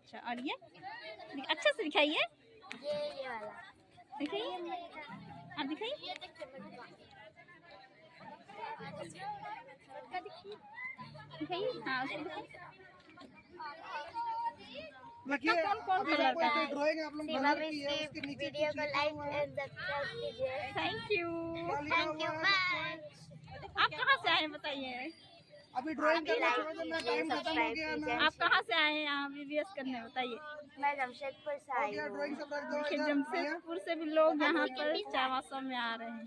अच्छा, और ये अच्छा से दिखाइए, ये वाला दिखाइए, आप दिखाइए, दिखाइए, हाँ उसको दिखाइए। कौन कौन कलर का है? ड्राइंग आप लोग बना रही है, उसके नीचे वीडियो को लाइक एंड सब्सक्राइब कीजिए। Thank you. Thank you, bye. आप कहाँ से आए हैं बताइए? अभी ड्राइंग करना छोड़ दो, मैं टाइम खत्म हो गया ना। आप कहाँ से आए हैं यहाँ वीडियोस करने बताइए? मैं जमशेदपुर से आई हूँ। ड्राइंग सब रख दो देखिए इधर। जमशेदपुर से भी लोग यहाँ पर चावासा में आ रहे हैं।